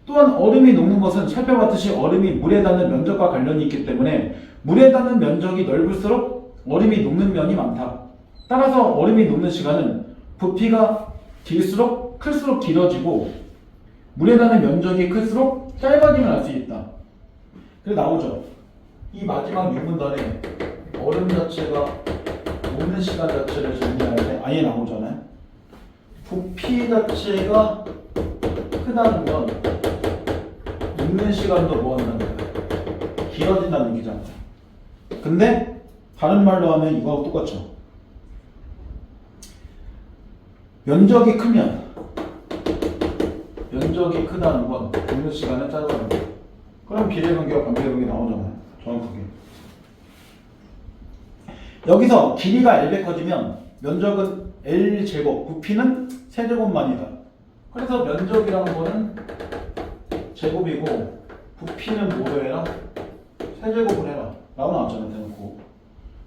또한 얼음이 녹는 것은 살펴봤듯이 얼음이 물에 닿는 면적과 관련이 있기 때문에 물에 닿는 면적이 넓을수록 얼음이 녹는 면이 많다. 따라서 얼음이 녹는 시간은 부피가 길수록 클수록 길어지고 물에 닿는 면적이 클수록 짧아짐을 알 수 있다. 그래서 나오죠. 이 마지막 6문단에 얼음 자체가 녹는 시간 자체를 정리할 때 아예 나오잖아요. 부피 자체가 크다는 건 녹는 시간도 뭐 한다는 거야? 길어진다는 얘기잖아. 근데 다른 말로 하면 이거하고 똑같죠. 면적이 크면 면적이 크다는 건 녹는 시간은 짧아진다. 그럼 비례 관계와 반비례 관계 나오잖아요. 정확하게. 여기서 길이가 L배 커지면 면적은 L제곱, 부피는 세제곱만이다. 그래서 면적이라는 거는 제곱이고 부피는 뭐로 해라? 세제곱을 해라. 라고 나왔잖아요. 대놓고.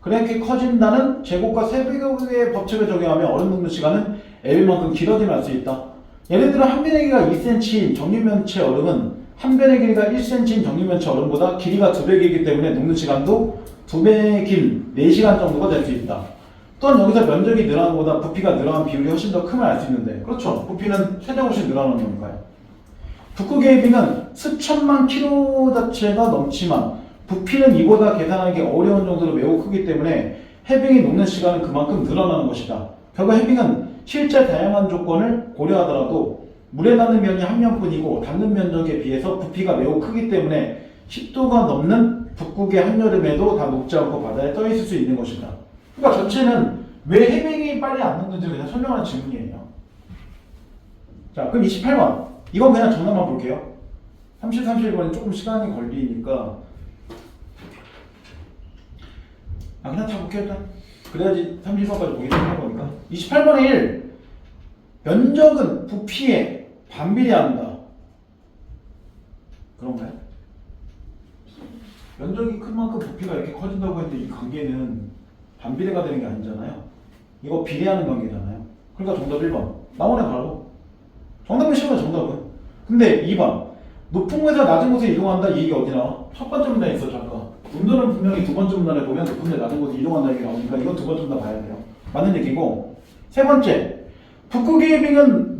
그렇게 커진다는 제곱과 세배곱의 법칙을 적용하면 얼음 녹는 시간은 L만큼 길어짐을 알 수 있다. 예를 들어 한 변의 길이가 2cm인 정육면체 얼음은 한 변의 길이가 1cm인 정육면체 얼음보다 길이가 2배 길기 때문에 녹는 시간도 2배 긴 4시간 정도가 될 수 있다. 또한 여기서 면적이 늘어나는 것보다 부피가 늘어난 비율이 훨씬 더 큼을 알 수 있는데 그렇죠. 부피는 세제곱씩 늘어나는 거니까요. 북극의 해빙은 수천만 킬로 자체가 넘지만 부피는 이보다 계산하기 어려운 정도로 매우 크기 때문에 해빙이 녹는 시간은 그만큼 늘어나는 것이다. 결국 해빙은 실제 다양한 조건을 고려하더라도 물에 닿는 면이 한 면뿐이고 닿는 면적에 비해서 부피가 매우 크기 때문에 10도가 넘는 북극의 한여름에도 다 녹지 않고 바다에 떠 있을 수 있는 것이다. 그러니까 전체는 왜 해빙이 빨리 안 녹는지 그냥 설명하는 질문이에요. 자, 그럼 28번. 이건 그냥 정답만 볼게요. 31번이 조금 시간이 걸리니까 그냥 다 볼게요 일단. 그래야지 31번까지 보기 힘든 거니까. 28번에 1. 면적은 부피에 반비례한다. 그런가요? 면적이 큰 만큼 부피가 이렇게 커진다고 했는데 이 관계는 반비례가 되는 게 아니잖아요. 이거 비례하는 관계잖아요. 그러니까 정답 1번. 나오네 바로. 정답은 쉬워요 정답은. 근데 2번. 높은 곳에서 낮은 곳에 이동한다. 이 얘기 어디 나와? 첫 번째 문단에 있었죠 아까. 운동은 분명히 두 번째 문단에 보면 높은 데 낮은 곳에 이동한다 얘기 나오니까 이건 두 번째 문단 봐야 돼요. 맞는 얘기고. 세 번째. 북극의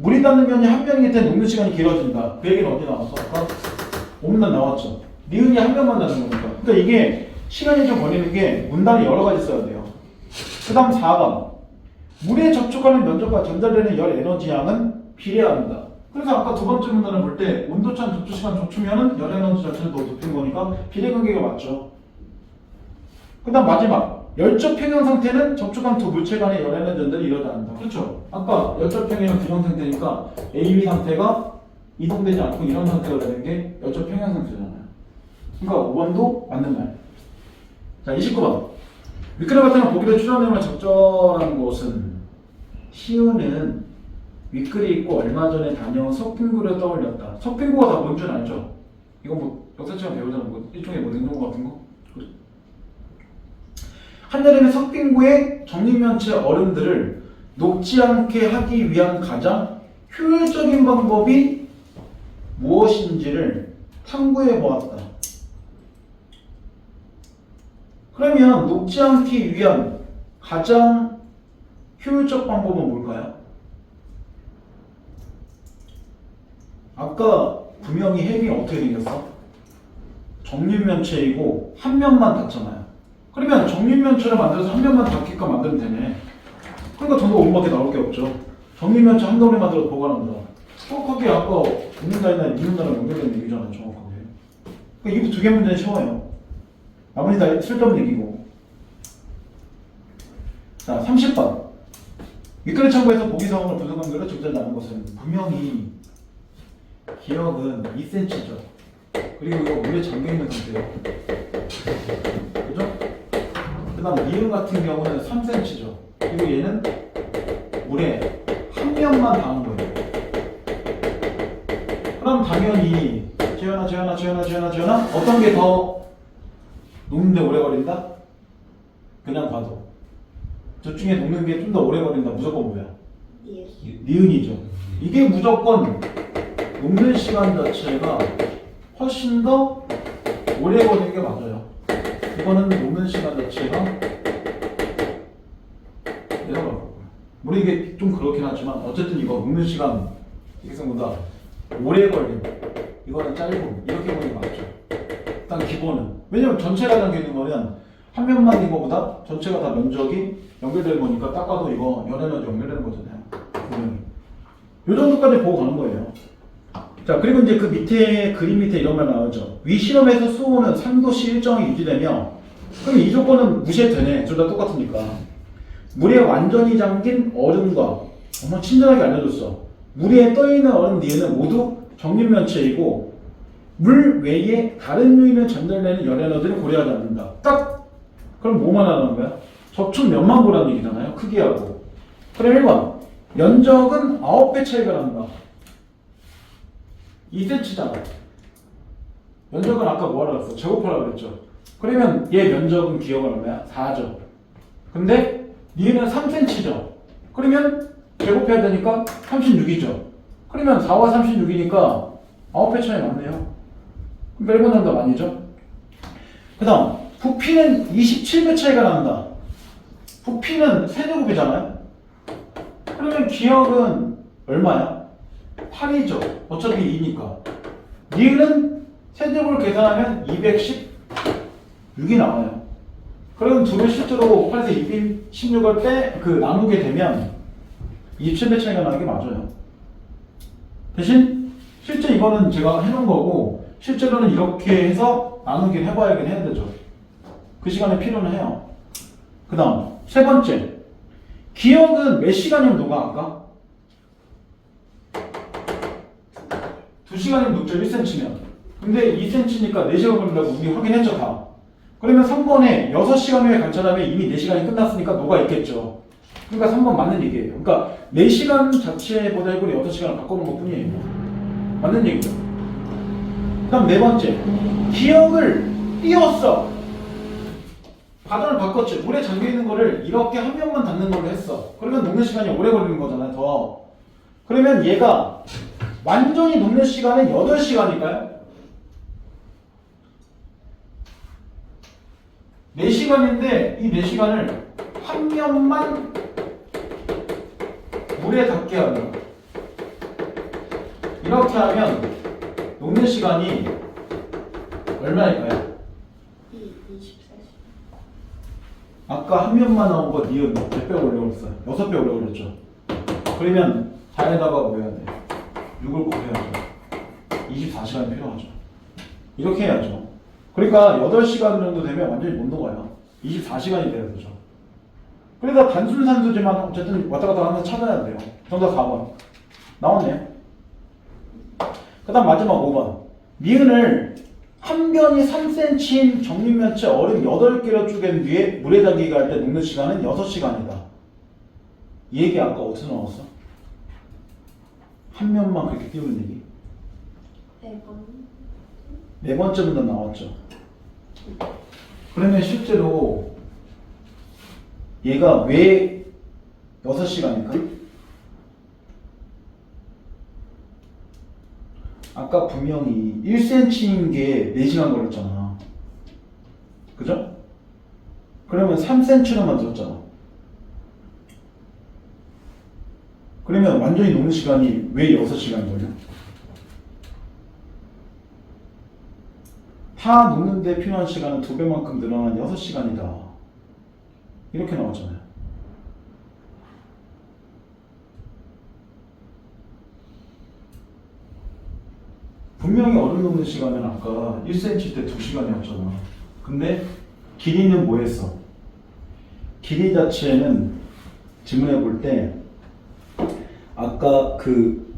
물이 닿는 면이 한 명이기 때문에 녹는 시간이 길어진다. 그 얘기는 어디 나왔어? 아까 5문단 나왔죠. 니은이 한 명만 닿는 거니까. 그러니까 이게 시간이 좀 걸리는 게 문단이 여러 가지 써야 돼요. 그 다음 4번. 물에 접촉하는 면적과 전달되는 열 에너지 양은 비례합니다. 그래서 아까 두 번째 문단을 볼 때 온도차는 접촉시간 좁히면은 열 에너지 자체를 더 높인 거니까 비례관계가 맞죠. 그 다음 마지막. 열적 평형 상태는 접촉한 두 물체 간의 열 에너지 전달이 이루어지지 않는다. 그렇죠. 아까 열적 평형은 균형 상태니까 A, B 상태가 이동되지 않고 이런 상태가 되는 게 열적 평형 상태잖아요. 그러니까 5번도 맞는 말. 자, 29번. 윗그래 같은 건 보기로 추정 내용을 적절한 것은 시우는 윗글이 있고 얼마 전에 다녀온 석빙구를 떠올렸다. 석빙구가 다 뭔 줄 알죠? 이거 뭐 역사시간 배우잖아. 뭐 일종의 뭐 냉동고 같은 거. 한여름에 석빙구의 정육면체 얼음들을 녹지 않게 하기 위한 가장 효율적인 방법이 무엇인지를 탐구해 보았다. 그러면 녹지 않기 위한 가장 효율적 방법은 뭘까요? 아까 분명히 햄이 어떻게 생겼어? 정육면체이고 한 면만 닿잖아요. 그러면 정육면체를 만들어서 한 면만 닿게끔 만들면 되네. 그러니까 전도 5분밖에 나올 게 없죠. 정육면체 한 덩어리 만들어서 보관합니다. 정확하게 아까 있는다이나 있는다랑 연결된 얘기잖아요. 정확하게. 그러니까 이 두 개 문제는 쉬워요. 나머지 다 쓸데없는 얘기고. 자, 30번. 윗글을 참고해서 보기 상황을 분석한 결과 적절하지 않은 것은 분명히 기억은 2cm죠. 그리고 이거 물에 잠겨있는 상태예요. 그죠? 그 다음 니은 같은 경우는 3cm죠. 그리고 얘는 물에 한 면만 닿은 거예요. 그럼 당연히 재현아 어떤 게 더 녹는데 오래 걸린다? 그냥 봐도 저 중에 녹는 게 좀 더 오래 걸린다. 무조건 뭐야? 니은이죠. 이게 무조건 녹는 시간 자체가 훨씬 더 오래 걸리는 게 맞아요. 이거는 녹는 시간 자체가 내가 볼 거야. 물론 이게 좀 그렇긴 하지만 어쨌든 이거 녹는 시간 이성보다 오래 걸림. 이거는 짧음. 이렇게 보는 게 맞죠. 일단 기본은. 왜냐면 전체가 담겨 있는 거는 한 면만인 거보다 전체가 다 면적이 연결되는 거니까 딱 봐도 이거 연에너지 연결되는 거잖아요. 분명히. 요 정도까지 보고 가는 거예요. 자, 그리고 이제 그 밑에 그림 밑에 이런 말 나오죠. 위 실험에서 수온은 3도씨 일정이 유지되며 그럼 이 조건은 무시해도 되네. 둘 다 똑같으니까. 물에 완전히 잠긴 얼음과 정말 친절하게 알려줬어. 물 위에 떠있는 얼음 니은은 모두 정육면체이고 물 외에 다른 요인을 전달되는 열 에너지를 고려하지 않는다. 딱! 그럼 뭐만 하는 거야? 접촉면만 보라는 얘기잖아요. 크기하고. 그럼 1번. 면적은 9배 차이가 난다. 2cm잖아. 면적은 아까 뭐하라 그랬어? 제곱하라고 그랬죠. 그러면 얘 면적은 기억은 얼마야? 4죠. 근데 니는 3cm죠. 그러면 제곱해야 되니까 36이죠. 그러면 4와 36이니까 9배 차이 맞네요. 그럼 1번 정답 아니죠? 그 다음 부피는 27배 차이가 난다. 부피는 세제곱이잖아요. 그러면 기억은 얼마야? 8이죠. 어차피 2니까. 니은 세제곱을 계산하면 216이 나와요. 그러면 둘을 실제로 8에서 216을 나누게 되면 27배 차이가 나는 게 맞아요. 대신 실제 이거는 제가 해놓은 거고 실제로는 이렇게 해서 나누긴 해봐야긴 해야 되죠. 그 시간에 필요는 해요. 그 다음 세 번째 기억은 몇 시간이면 녹아 아까? 2시간이면 녹죠. 1cm면 근데 2cm니까 4시간 걸린다고 우리 확인했죠 다. 그러면 3번에 6시간 후에 관찰하면 이미 4시간이 끝났으니까 녹아 있겠죠. 그러니까 3번 맞는 얘기예요. 그러니까 4시간 자체보다 1분에 6시간을 바꾸는 것 뿐이에요. 맞는 얘기죠. 그 다음 네 번째, 기억을 띄웠어. 바닥을 바꿨지. 물에 잠겨있는 거를 이렇게 한 면만 닿는 걸로 했어. 그러면 녹는 시간이 오래 걸리는 거잖아요, 더. 그러면 얘가 완전히 녹는 시간은 8시간일까요? 4시간인데 이 4시간을 한 면만 물에 닿게 하는 거야. 이렇게 하면 녹는 시간이 얼마일까요? 24시간. 아까 한 면만 나온 거 니은 몇 배 오래 걸렸어요? 6배 오래 걸렸죠. 그러면 4에다가 뭐 해야 돼? 6을 곱해야죠. 24시간이 필요하죠. 이렇게 해야죠. 그러니까 8시간 정도 되면 완전히 못 녹아요. 24시간이 돼야 되죠. 그래서 단순 산소지만 어쨌든 왔다 갔다 하면서 찾아야 돼요. 정답 4번. 나왔네요. 그 다음 마지막 5번. 니은을 한 변이 3cm인 정육면체 얼음 8개로 쪼갠 뒤에 물에 담기게 할 때 녹는 시간은 6시간이다. 이 얘기 아까 어디서 나왔어? 한 면만 그렇게 띄우는 얘기. 4번. 네 번째 문단 나왔죠. 그러면 실제로 얘가 왜 6시간일까? 아까 분명히 1cm인 게 4시간 걸렸잖아. 그죠? 그러면 3cm로 만들었잖아. 그러면 완전히 녹는 시간이 왜 6시간 걸려? 다 녹는데 필요한 시간은 2배만큼 늘어난 6시간이다. 이렇게 나왔잖아요. 분명히 얼음 녹는 시간은 아까 1cm 때 2시간이었잖아. 근데 길이는 뭐 했어? 길이 자체는 질문해 볼 때 아까 그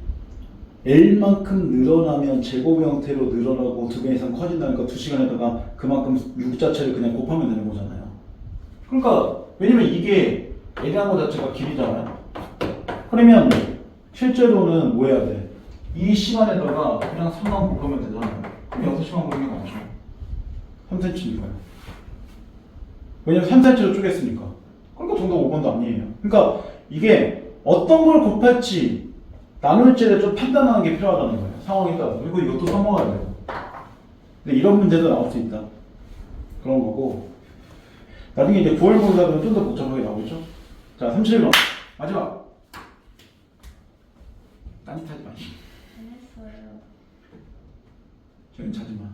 L만큼 늘어나면 제곱 형태로 늘어나고 2배 이상 커진다니까 2시간에다가 그만큼 6 자체를 그냥 곱하면 되는 거잖아요. 그러니까 왜냐면 이게 L이라는 거 자체가 길이잖아요. 그러면 실제로는 뭐 해야 돼? 이 시간에다가 그냥 3만 곱하면 되잖아요. 그럼 6시간 걸리는 게 맞죠. 3cm니까요. 왜냐면 3cm로 쪼갰으니까. 그러니까 정답 5번도 아니에요. 그러니까 이게 어떤 걸 곱할지 나눌지를 좀 판단하는 게 필요하다는 거예요. 상황에 따라서. 그리고 이것도 써먹어야 돼요. 근데 이런 문제도 나올 수 있다. 그런 거고. 나중에 이제 9월 공사는 좀 더 복잡하게 나오겠죠? 자, 31번. 마지막. 딴짓하지 마. 잘했어요. 저긴 차지 마.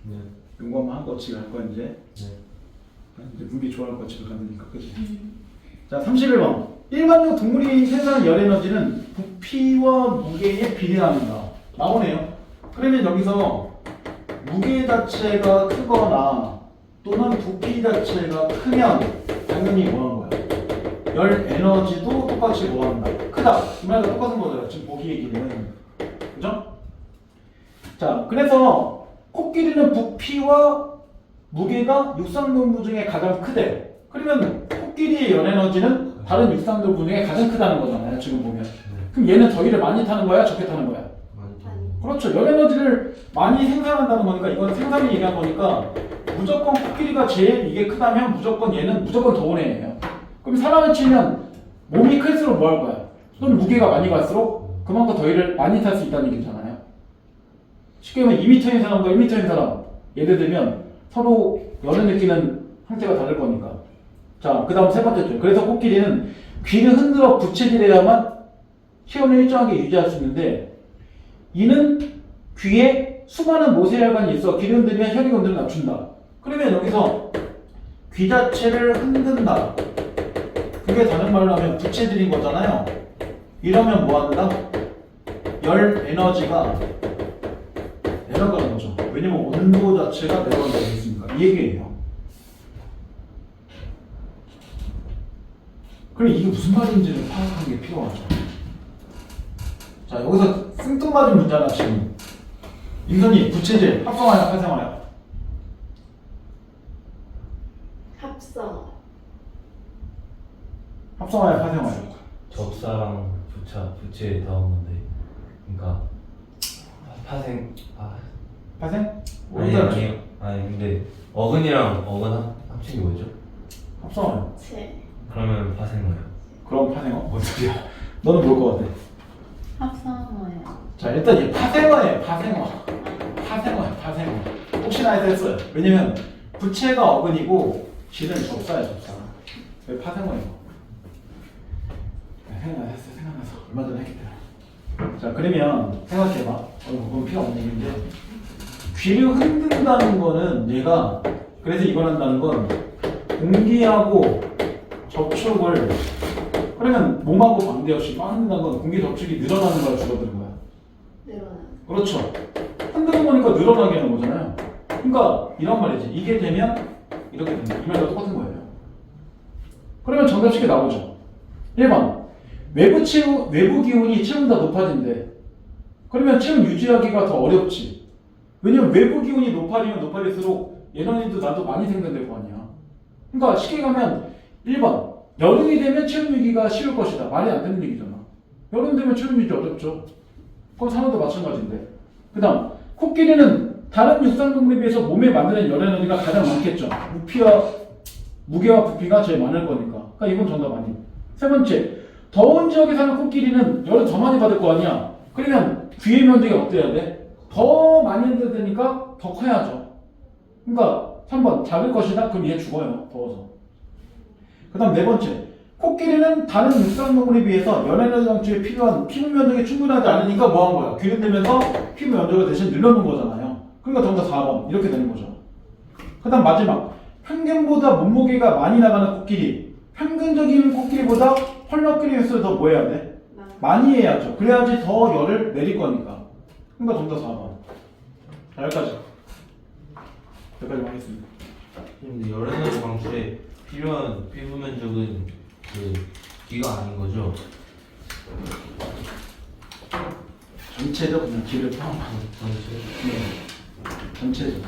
네. 용감만 한 거치를 할 거야, 이제. 네. 이제 무기 좋아할 거치를 가느니까, 그치? 자, 31번. 일반적 동물이 생산하는 열 에너지는 부피와 무게에 비례합니다. 나오네요. 그러면 여기서 무게 자체가 크거나 또는 부피 자체가 크면 당연히 뭐 하는 거야? 열 에너지도 똑같이 뭐 한다? 크다. 이 말과 똑같은 거잖아요. 지금 보기 얘기는. 그죠? 자, 그래서 코끼리는 부피와 무게가 육상동물 중에 가장 크대. 그러면 코끼리의 열 에너지는 다른 육상동물 중에 가장 크다는 거잖아요. 지금 보면. 그럼 얘는 더위를 많이 타는 거야? 적게 타는 거야? 많이 그렇죠. 열 에너지를 많이 생산한다는 거니까 이건 생산이 얘기한 거니까 무조건 코끼리가 제일 이게 크다면 무조건 얘는 무조건 더운 애예요. 그럼 사람을 치면 몸이 클수록 뭐 할 거야? 또는 무게가 많이 갈수록 그만큼 더위를 많이 탈 수 있다는 얘기잖아요. 쉽게 말하면 2m인 사람과 1m인 사람 예를 들면 서로 열을 느끼는 상태가 다를 거니까. 자, 그 다음 세 번째 줄. 그래서 코끼리는 귀를 흔들어 부채질해야만 체온을 일정하게 유지할 수 있는데 이는 귀에 수많은 모세혈관이 있어 귀를 흔들면 혈액 온도를 낮춘다. 그러면 여기서 귀 자체를 흔든다. 그게 다른 말로 하면 부채질인 거잖아요. 이러면 뭐 한다? 열 에너지가 내려가는 거죠. 왜냐면 온도 자체가 내려간다고 했으니까. 이 얘기예요. 그럼 이게 무슨 말인지를 파악하는 게 필요하죠. 자, 여기서 생뚱맞은 문제나 지금 임선이 부채질 합성화야 파생화야? 합성. 합성화야 파생화야? 접사랑 부채 다 오는데 그러니까 파생 파생? 아니 근데 어근이랑 어근 합친 게 뭐죠? 합성화야. 제. 그러면 파생어예요. 그럼 파생화? 뭔 소리야? 너는 뭘 것 같아? 합성어예요. 자 일단 얘 파생어예요. 파생어. 혹시나 해서 했어요. 왜냐면 부채가 어근이고 지는 접사야 접사. 왜 파생어예요? 생각나서 얼마 전에 했기 때문에. 자 그러면 생각해봐. 그건 필요 없는 얘기인데 귀를 흔든다는 거는 얘가 그래서 이걸 한다는 건 공기하고 접촉을 그러면 몸하고 관계없이 막 흔든다는 건 공기 접촉이 늘어나는 거야 줄어드는 거야? 늘어나는. 그렇죠. 흔드는 거니까 늘어나게 하는 거잖아요. 그러니까 이런 말이지. 이게 되면 이렇게 된다. 이 말과 똑같은 거예요. 그러면 정답 쉽게 나오죠. 1번 외부 기온이 체온보다 높아진대. 그러면 체온 유지하기가 더 어렵지. 왜냐면 외부 기온이 높아지면 높아질수록 얘네도 나도 많이 생산될 거 아니야. 그러니까 쉽게 가면 1번 여름이 되면 체온 유지가 쉬울 것이다. 말이 안 되는 얘기잖아. 여름 되면 체온 유지 어렵죠. 그건 산호도 마찬가지인데. 그 다음 코끼리는 다른 육상동물에 비해서 몸에 만드는 열 에너지가 가장 많겠죠. 무게와 부피가 제일 많을 거니까. 그러니까 이건 정답 아니에요. 세 번째, 더운 지역에 사는 코끼리는 열을 더 많이 받을 거 아니야. 그러면 귀의 면적이 어때야 돼? 더 많이 해야 되니까 더 커야죠. 그러니까 3번 작을 것이다. 그럼 얘 죽어요. 더워서. 그 다음 네 번째, 코끼리는 다른 육상동물에 비해서 열 에너지 방출에 필요한 피부 면적이 충분하지 않으니까 뭐 한 거야? 귀를 내면서 피부 면적을 대신 늘려놓은 거잖아요. 그러니까 정답 4번 이렇게 되는 거죠. 그 다음 마지막, 평균보다 몸무게가 많이 나가는 코끼리, 평균적인 코끼리보다 헐렁거리는 횟수를 더 뭐 해야 돼? 많이 해야죠. 그래야지 더 열을 내릴 거니까. 그러니까 정답 4번. 자 여기까지만 하겠습니다. 근데 열에너지 방출에 필요한 피부 면적은 그 귀가 아닌 거죠? 전체적 그냥 길을 포함하는 전체? 전체적.